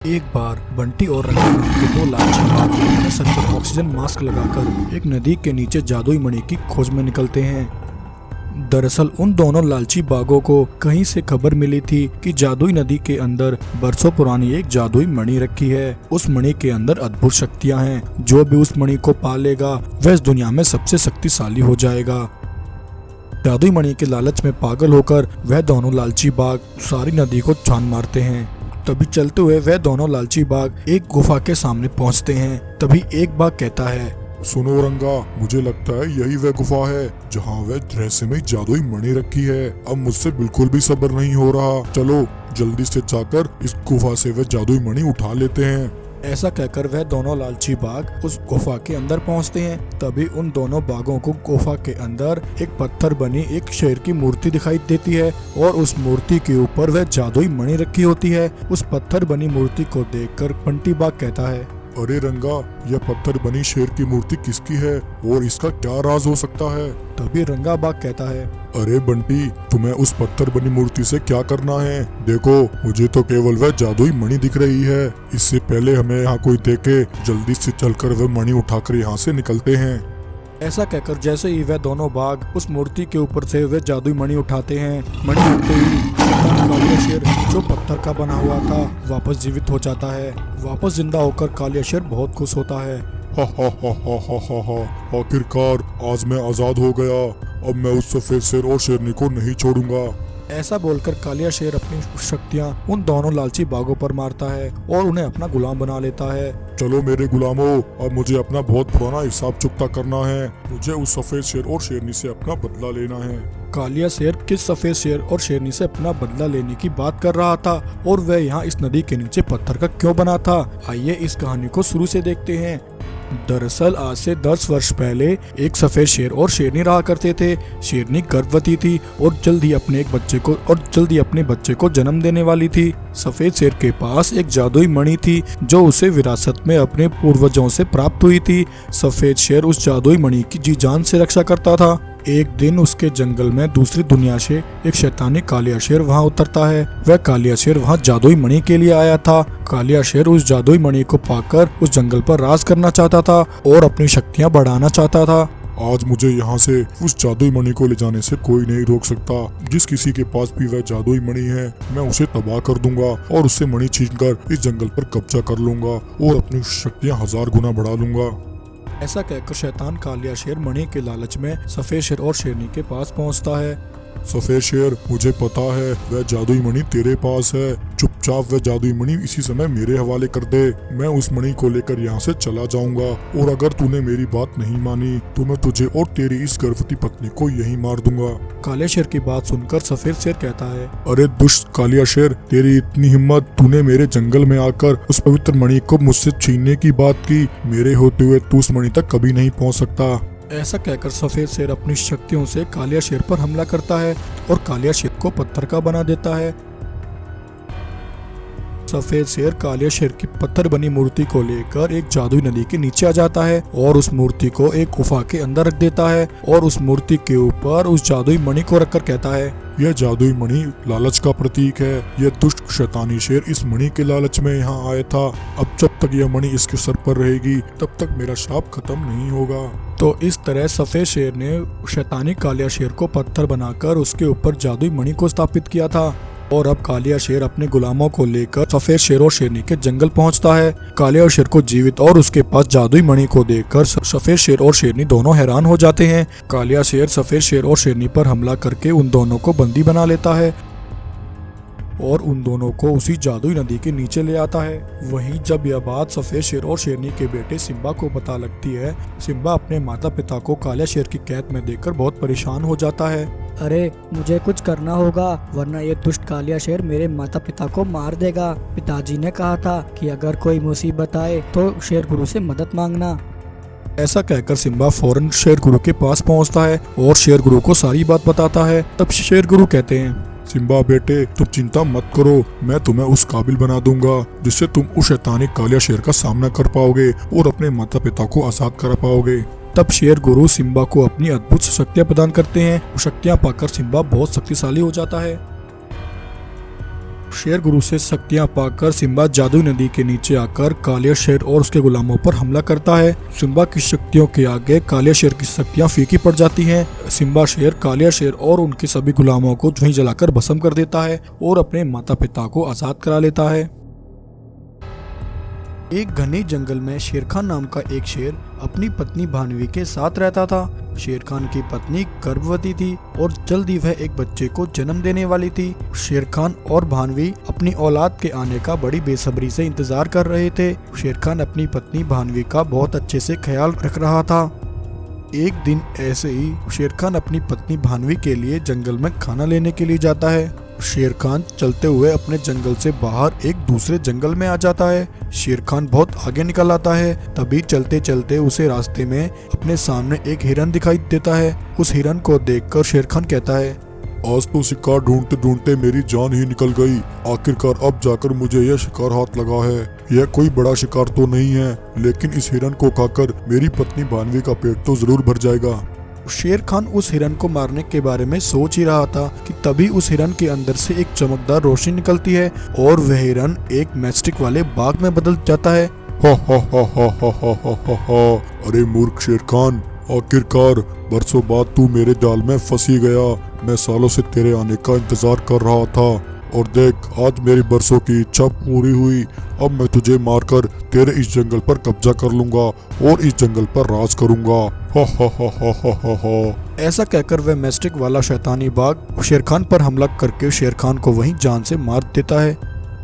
एक बार बंटी और रंगा नाम के दो लालची बाघ अपने सर पर ऑक्सीजन मास्क लगाकर एक नदी के नीचे जादुई मणि की खोज में निकलते हैं। दरअसल उन दोनों लालची बाघों को कहीं से खबर मिली थी कि जादुई नदी के अंदर बरसों पुरानी एक जादुई मणि रखी है। उस मणि के अंदर अद्भुत शक्तियां हैं। जो भी उस मणि को पा लेगा वह इस दुनिया में सबसे शक्तिशाली हो जाएगा। जादुई मणि के लालच में पागल होकर वह दोनों लालची बाघ सारी नदी को छान मारते हैं। तभी चलते हुए वह दोनों लालची बाघ एक गुफा के सामने पहुंचते हैं। तभी एक बाघ कहता है, सुनो रंगा, मुझे लगता है यही वह गुफा है जहाँ वह रहस्यमय जादुई मणि रखी है। अब मुझसे बिल्कुल भी सब्र नहीं हो रहा। चलो जल्दी से जाकर इस गुफा से वह जादुई मणि उठा लेते हैं। ऐसा कहकर वह दोनों लालची बाघ उस गुफा के अंदर पहुंचते हैं। तभी उन दोनों बाघों को गुफा के अंदर एक पत्थर बनी एक शेर की मूर्ति दिखाई देती है और उस मूर्ति के ऊपर वह जादुई मणि रखी होती है। उस पत्थर बनी मूर्ति को देखकर बंटी बाघ कहता है, अरे रंगा, यह पत्थर बनी शेर की मूर्ति किसकी है और इसका क्या राज हो सकता है? तभी रंगा बाघ कहता है, अरे बंटी, तुम्हें उस पत्थर बनी मूर्ति से क्या करना है? देखो, मुझे तो केवल वह जादुई मणि दिख रही है। इससे पहले हमें यहाँ कोई देखे, जल्दी से चलकर वह मणि उठाकर यहाँ से निकलते हैं। ऐसा कहकर जैसे ही वह दोनों बाघ उस मूर्ति के ऊपर से वह जादुई मणि उठाते हैं, मणि उठते ही कालिया शेर जो पत्थर का बना हुआ था वापस जीवित हो जाता है। वापस जिंदा होकर कालिया शेर बहुत खुश होता है। हा हा हा हा हा हा हा, आखिरकार आज मैं आजाद हो गया। अब मैं उस सफेद शेर और शेरनी को नहीं छोड़ूंगा। ऐसा बोलकर कालिया शेर अपनी शक्तियाँ उन दोनों लालची बाघों पर मारता है और उन्हें अपना गुलाम बना लेता है। चलो मेरे गुलामों, अब मुझे अपना बहुत पुराना हिसाब चुकता करना है। मुझे उस सफेद शेर और शेरनी से अपना बदला लेना है। कालिया शेर किस सफेद शेर और शेरनी से अपना बदला लेने की बात कर रहा था और वह यहाँ इस नदी के नीचे पत्थर का क्यों बना था? आइए इस कहानी को शुरू से देखते हैं। दरअसल आज से 10 वर्ष पहले एक सफेद शेर और शेरनी रहा करते थे। शेरनी गर्भवती थी और जल्द ही अपने बच्चे को जन्म देने वाली थी। सफेद शेर के पास एक जादुई मणि थी जो उसे विरासत में अपने पूर्वजों से प्राप्त हुई थी। सफेद शेर उस जादुई मणि की जी जान से रक्षा करता था। एक दिन उसके जंगल में दूसरी दुनिया से एक शैतानी कालिया शेर वहां उतरता है। वह कालिया शेर वहां जादुई मणि के लिए आया था। कालिया शेर उस जादुई मणि को पाकर उस जंगल पर राज करना चाहता था और अपनी शक्तियां बढ़ाना चाहता था। आज मुझे यहाँ से उस जादुई मणि को ले जाने से कोई नहीं रोक सकता। जिस किसी के पास भी वह जादुई मणि है, मैं उसे तबाह कर दूंगा और उससे मणि छीनकर इस जंगल पर कब्जा कर लूंगा और अपनी शक्तियाँ 1000 गुना बढ़ा लूंगा। ऐसा कहकर शैतान कालिया शेर मणि के लालच में सफेद शेर और शेरनी के पास पहुंचता है। सफेद शेर, मुझे पता है वह जादुई मणि तेरे पास है। चुपचाप वह जादुई मणि इसी समय मेरे हवाले कर दे। मैं उस मणि को लेकर यहाँ से चला जाऊंगा और अगर तूने मेरी बात नहीं मानी तो मैं तुझे और तेरी इस गर्भवती पत्नी को यहीं मार दूंगा। कालिया शेर की बात सुनकर सफेद शेर कहता है, अरे दुष्ट कालिया शेर, तेरी इतनी हिम्मत! तूने मेरे जंगल में आकर उस पवित्र मणि को मुझसे छीनने की बात की। मेरे होते हुए तू उस मणि तक कभी नहीं पहुँच सकता। ऐसा कहकर सफेद शेर अपनी शक्तियों से कालिया शेर पर हमला करता है और कालिया शेर को पत्थर का बना देता है। सफेद शेर कालिया शेर की पत्थर बनी मूर्ति को लेकर एक जादुई नदी के नीचे आ जाता है और उस मूर्ति को एक गुफा के अंदर रख देता है और उस मूर्ति के ऊपर उस जादुई मणि को रखकर कहता है, यह जादुई मणि लालच का प्रतीक है। यह दुष्ट शैतानी शेर इस मणि के लालच में यहाँ आया था। अब जब तक यह मणि इसके सर पर रहेगी तब तक मेरा श्राप खत्म नहीं होगा। तो इस तरह सफेद शेर ने शैतानी कालिया शेर को पत्थर बनाकर उसके ऊपर जादुई मणि को स्थापित किया था। और अब कालिया शेर अपने गुलामों को लेकर सफेद शेर और शेरनी के जंगल पहुंचता है। कालिया शेर को जीवित और उसके पास जादुई मणि को देखकर सफेद शेर और शेरनी दोनों हैरान हो जाते हैं। कालिया शेर सफेद शेर और शेरनी पर हमला करके उन दोनों को बंदी बना लेता है और उन दोनों को उसी जादुई नदी के नीचे ले आता है। वहीं जब यह बात सफेद शेर और शेरनी के बेटे सिम्बा को पता लगती है, सिम्बा अपने माता पिता को कालिया शेर की कैद में देखकर बहुत परेशान हो जाता है। अरे मुझे कुछ करना होगा वरना ये दुष्ट कालिया शेर मेरे माता पिता को मार देगा। पिताजी ने कहा था कि अगर कोई मुसीबत आए तो शेर गुरु से मदद मांगना। ऐसा कहकर सिम्बा फौरन शेर गुरु के पास पहुंचता है और शेर गुरु को सारी बात बताता है। तब शेर गुरु कहते हैं, सिम्बा बेटे, तुम चिंता मत करो। मैं तुम्हें उस काबिल बना दूंगा जिससे तुम उस शैतानी कालिया शेर का सामना कर पाओगे और अपने माता पिता को आजाद कर पाओगे। तब शेर गुरु सिम्बा को अपनी अद्भुत शक्तियां प्रदान करते हैं। शक्तियां पाकर सिम्बा बहुत शक्तिशाली हो जाता है। शेर गुरु से शक्तियां पाकर सिम्बा जादुई नदी के नीचे आकर कालिया शेर और उसके गुलामों पर हमला करता है। सिम्बा की शक्तियों के आगे कालिया शेर की शक्तियां फीकी पड़ जाती हैं। सिम्बा शेर कालिया शेर और उनके सभी गुलामों को वहीं जलाकर भस्म कर देता है और अपने माता पिता को आजाद करा लेता है। एक घने जंगल में शेर खान नाम का एक शेर अपनी पत्नी भानवी के साथ रहता था। शेर खान की पत्नी गर्भवती थी और जल्द ही वह एक बच्चे को जन्म देने वाली थी। शेर खान और भानवी अपनी औलाद के आने का बड़ी बेसब्री से इंतजार कर रहे थे। शेर खान अपनी पत्नी भानवी का बहुत अच्छे से ख्याल रख रहा था। एक दिन ऐसे ही शेर खान अपनी पत्नी भानवी के लिए जंगल में खाना लेने के लिए जाता है। शेर खान चलते हुए अपने जंगल से बाहर एक दूसरे जंगल में आ जाता है। शेर खान बहुत आगे निकल आता है। तभी चलते चलते उसे रास्ते में अपने सामने एक हिरन दिखाई देता है। उस हिरन को देखकर शेर खान कहता है, आज तो शिकार ढूंढते ढूंढते मेरी जान ही निकल गई। आखिरकार अब जाकर मुझे यह शिकार हाथ लगा है। यह कोई बड़ा शिकार तो नहीं है, लेकिन इस हिरन को खाकर मेरी पत्नी भानवी का पेट तो जरूर भर जाएगा। शेर खान उस हिरन को मारने के बारे में सोच ही रहा था कि तभी उस हिरन के अंदर से एक चमकदार रोशनी निकलती है और वह हिरन एक मैस्टिक वाले बाग में बदल जाता है। हा हा हा हा हा हा हा हा हा। अरे मूर्ख शेर खान, आखिरकार बरसों बाद तू मेरे जाल में फंस ही गया। मैं सालों से तेरे आने का इंतजार कर रहा था और देख, आज मेरी बरसों की इच्छा पूरी हुई। अब मैं तुझे मारकर तेरे इस जंगल पर कब्जा कर लूंगा और इस जंगल पर राज करूंगा। हा हा हा हा हा हा हा। ऐसा कहकर वह मैस्टिक वाला शैतानी बाघ शेर खान पर हमला करके शेर खान को वहीं जान से मार देता है।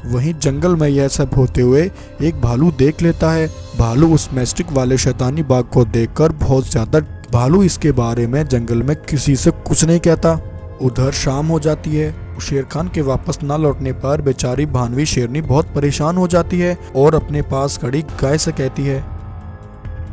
वहीं जंगल में यह सब होते हुए एक भालू देख लेता है। भालू उस मैस्टिक वाले शैतानी बाघ को देखकर बहुत ज्यादा भालू इसके बारे में जंगल में किसी से कुछ नहीं कहता। उधर शाम हो जाती है। शेर खान के वापस न लौटने पर बेचारी भानवी शेरनी बहुत परेशान हो जाती है और अपने पास खड़ी गाय से कहती है,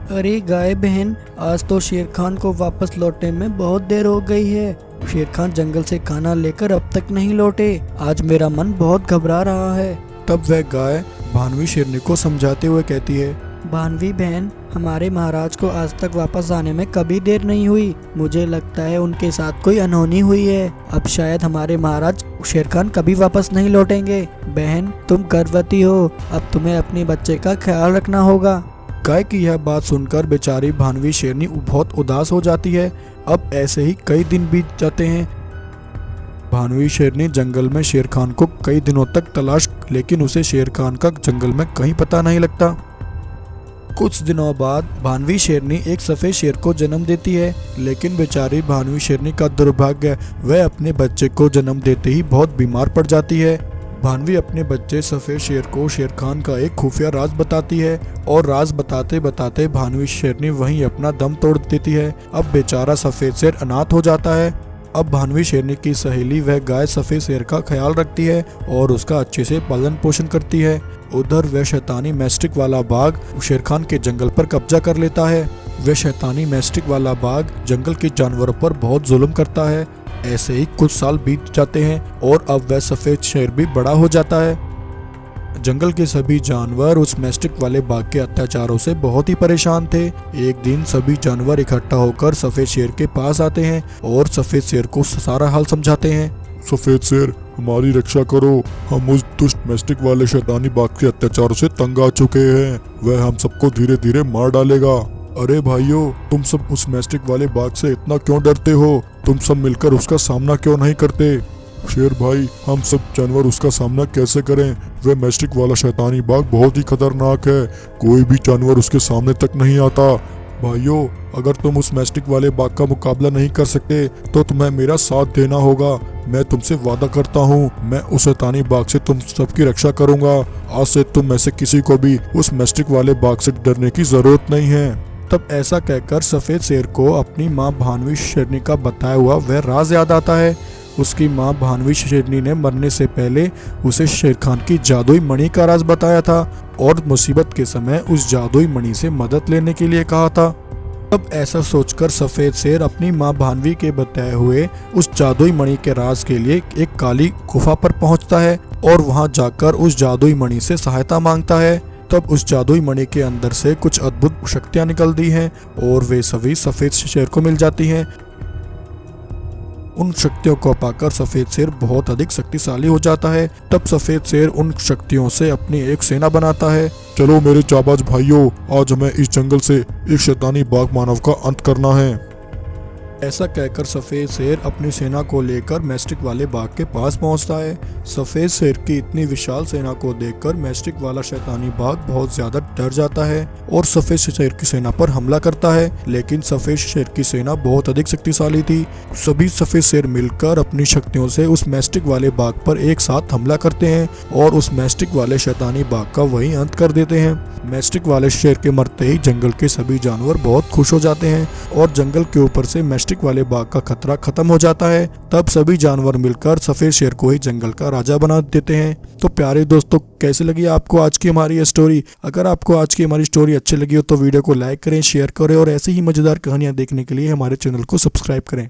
अरे गाय बहन, आज तो शेर खान को वापस लौटने में बहुत देर हो गई है। शेर खान जंगल से खाना लेकर अब तक नहीं लौटे। आज मेरा मन बहुत घबरा रहा है। तब वह गाय भानवी शेरनी को समझाते हुए कहती है, भानवी बहन, हमारे महाराज को आज तक वापस आने में कभी देर नहीं हुई। मुझे लगता है उनके साथ कोई अनहोनी हुई है। अब शायद हमारे महाराज शेर खान कभी वापस नहीं लौटेंगे। बहन, तुम गर्भवती हो, अब तुम्हें अपने बच्चे का ख्याल रखना होगा। गाय की यह बात सुनकर बेचारी भानवी शेरनी बहुत उदास हो जाती है। अब ऐसे ही कई दिन बीत जाते हैं। भानवी शेरनी जंगल में शेर खान को कई दिनों तक तलाश, लेकिन उसे शेर खान का जंगल में कहीं पता नहीं लगता। कुछ दिनों बाद भानवी शेरनी एक सफेद शेर को जन्म देती है, लेकिन बेचारी भानवी शेरनी का दुर्भाग्य, वह अपने बच्चे को जन्म देते ही बहुत बीमार पड़ जाती है। भानवी अपने बच्चे सफेद शेर को शेर खान का एक खुफिया राज बताती है और राज बताते बताते भानवी शेरनी वहीं अपना दम तोड़ देती है। अब बेचारा सफेद शेर अनाथ हो जाता है। अब भानवी शेरनी की सहेली वह गाय सफेद शेर का ख्याल रखती है और उसका अच्छे से पालन पोषण करती है। उधर वह शैतानी मैस्टिक वाला बाघ शेर खान के जंगल पर कब्जा कर लेता है। वह शैतानी मैस्टिक वाला बाघ जंगल के जानवरों पर बहुत जुल्म करता है। ऐसे ही कुछ साल बीत जाते हैं और अब वह सफेद शेर भी बड़ा हो जाता है। जंगल के सभी जानवर उस मैस्टिक वाले बाघ के अत्याचारों से बहुत ही परेशान थे। एक दिन सभी जानवर इकट्ठा होकर सफेद शेर के पास आते हैं और सफेद शेर को सारा हाल समझाते हैं। सफेद शेर, हमारी रक्षा करो। हम उस दुष्ट मैस्टिक वाले शैतानी बाघ के अत्याचारों से तंग आ चुके हैं। वह हम सबको धीरे धीरे मार डालेगा। अरे भाइयों, तुम सब उस मैस्टिक वाले बाघ से इतना क्यों डरते हो? तुम सब मिलकर उसका सामना क्यों नहीं करते? शेर भाई, हम सब जानवर उसका सामना कैसे करें? वह मैस्टिक वाला शैतानी बाघ बहुत ही खतरनाक है। कोई भी जानवर उसके सामने तक नहीं आता। भाइयों, अगर तुम उस मैस्टिक वाले बाघ का मुकाबला नहीं कर सकते तो तुम्हें मेरा साथ देना होगा। मैं तुमसे वादा करता हूँ, मैं उस शैतानी बाघ से तुम सबकी रक्षा करूंगा। आज से तुम में से किसी को भी उस मैस्टिक वाले बाघ से डरने की जरूरत नहीं है। तब ऐसा कहकर सफेद शेर को अपनी माँ भानवी शेरनी का बताया हुआ वह राज याद आता है। उसकी माँ भानवी शेरनी ने मरने से पहले उसे शेर खान की जादुई मणि का राज बताया था और मुसीबत के समय उस जादुई मणि से मदद लेने के लिए कहा था। तब ऐसा सोचकर सफेद शेर अपनी माँ भानवी के बताए हुए उस जादुई मणि के राज के लिए एक काली गुफा पर पहुंचता है और वहां जाकर उस जादुई मणि से सहायता मांगता है। तब उस जादुई मणि के अंदर से कुछ अद्भुत शक्तियां निकलती हैं और वे सभी सफेद शेर को मिल जाती हैं। उन शक्तियों को पाकर सफेद शेर बहुत अधिक शक्तिशाली हो जाता है। तब सफेद शेर उन शक्तियों से अपनी एक सेना बनाता है। चलो मेरे जाबाज भाइयों, आज हमें इस जंगल से एक शैतानी बाघ मानव का अंत करना है। ऐसा कहकर सफेद शेर अपनी सेना को लेकर मैस्टिक वाले बाघ के पास पहुंचता है। सफेद शेर की इतनी विशाल सेना को देखकर मैस्टिक वाला शैतानी बाघ बहुत ज्यादा डर जाता है और सफेद शेर की सेना पर हमला करता है। लेकिन सफेद शेर की सेना बहुत अधिक शक्तिशाली थी। सभी सफेद शेर मिलकर अपनी शक्तियों से उस मैस्टिक वाले बाघ पर एक साथ हमला करते हैं और उस मैस्टिक वाले शैतानी बाघ का वही अंत कर देते हैं। मैस्टिक वाले शेर के मरते ही जंगल के सभी जानवर बहुत खुश हो जाते हैं और जंगल के ऊपर से मैस्टिक वाले बाघ का खतरा खत्म हो जाता है। तब सभी जानवर मिलकर सफेद शेर को ही जंगल का राजा बना देते हैं। तो प्यारे दोस्तों, कैसे लगी आपको आज की हमारी ये स्टोरी? अगर आपको आज की हमारी स्टोरी अच्छी लगी हो तो वीडियो को लाइक करें, शेयर करें और ऐसी ही मजेदार कहानियां देखने के लिए हमारे चैनल को सब्सक्राइब करें।